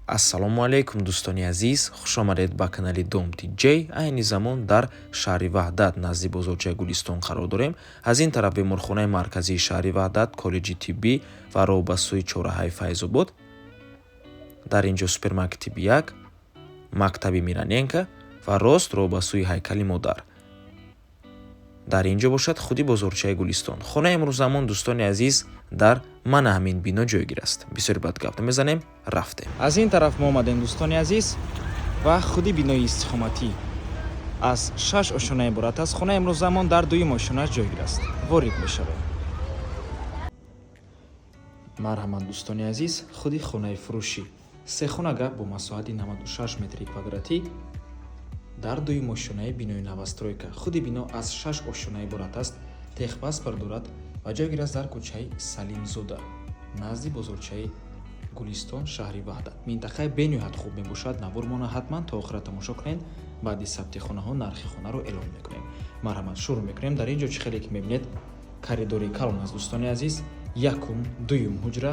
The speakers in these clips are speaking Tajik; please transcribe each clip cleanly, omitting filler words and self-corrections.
ассалому алайкум дӯстони азиз, хушомадед ба канали Domti J. айни замон дар шаҳри Ваҳдат назди бозорчаи Гулистон қарор дорем. Аз ин тараф беморхонаи марказии шаҳри Ваҳдат, коллеҷи тиббӣ ва роҳ ба сӯи чораҳаи Файзобод. Дар инҷо супермаркети Бияк, мактаби Мироненко ва рост роҳ ба сӯи ҳайкали модар. дар инҷо бошад худи бозорчаи Гулистон. хонаи имрӯзамон дӯстони азиз дар мана ҳамин бино ҷойгир аст. бисёри бад гап намезанем, рафтем. аз ин тараф мо омадем дӯстони азиз ва худи бинои истихоматӣ аз 6 ошона иборат аст. хонаи имрӯзамон дар дуюм ошонааш ҷойгир аст. ворид мешавем. марҳамат дӯстони азиз, худи хонаи фурӯшӣ се хона гап бо масоҳати 96 метри квадратӣ дар дуюм ошонаи бинои новостройка. худи бино аз 6 ошона иборат аст. техпаспорт дорад ва ҷойгир аст дар кӯчаи Салимзода назди бозорчаи Гулистон, шаҳри Ваҳдат. минтақаи бениҳоят хуб мебошад. навормона ҳатман то охира тамошо кунед. баъди сабти хонаҳо нархи хонаро эълон мекунем. марҳамат, шурӯъ мекунем. дар инҷо чӣ хеле ки мебинед коридори калон аст дӯстони азиз. якум дуюм ҳуҷра,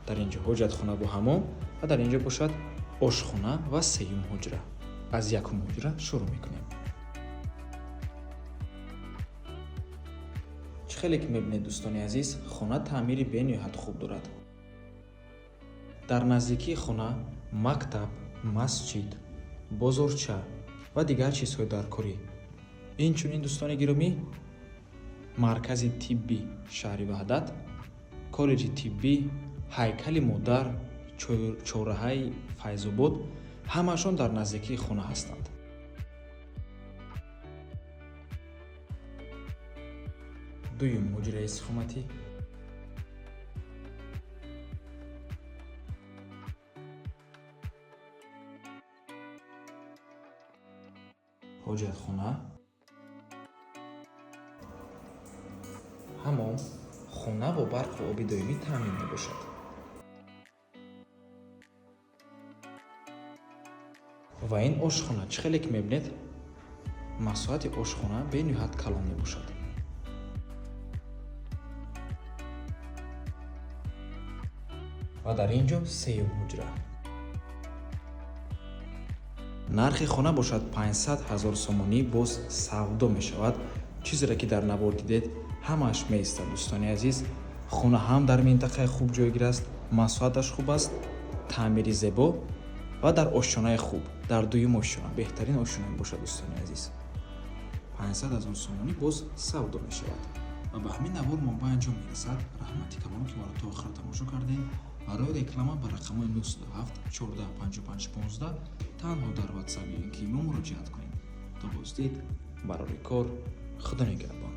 дар инҷо ҳоҷатхона бо ҳамом ва дар инҷо бошад ошхона ва сеюм ҳуҷра. аз якум ҳуҷра шурӯъ мекунем. чӣ хеле ки мебинед дӯстони азиз, хона таъмири бениҳоят хуб дорад. дар наздикии хона мактаб, масҷид, бозорча ва дигар чизҳои даркорӣ. инчунин дӯстони гиромӣ, маркази тиббӣ шаҳри Ваҳдат, коллеҷи тиббӣ, ҳайкали модар, чораҳаи Файзобод ҳамаашон дар наздикии хона ҳастанд. дуюм ҳуҷраи истихоматӣ, ҳоҷатхона, ҳамом, хона бо барқу оби доимӣ таъмин мебошад. ва ин ошхона чӣ хеле ки мебинед, масоҳати ошхона бениҳоят калон мебошад. ва дар инҷо сеюм ҳуҷра. нархи хона бошад 500 000 сомонӣ. боз савдо мешавад. чизеро ки дар навор дидед ҳамааш меистад дӯстони азиз. хона ҳам дар минтақаи хуб ҷойгир аст, масоҳаташ хуб аст, таъмири зебо ва дар ошонаи хуб, дар дуюм ошона, беҳтарин ошона мебошад дӯстони азиз. 500 000 сомонӣ боз савдо мешавад. ва ба ҳамин навор монба анҷом мерасад. раҳмати камоно ки маро то охир тамошо кардем. барои реклама ба рақамҳои 97 14 55 15 танҳо дар ватсаби ин ки мо муроҷиат кунед. то боздид, барори кор, худо нигаҳбон.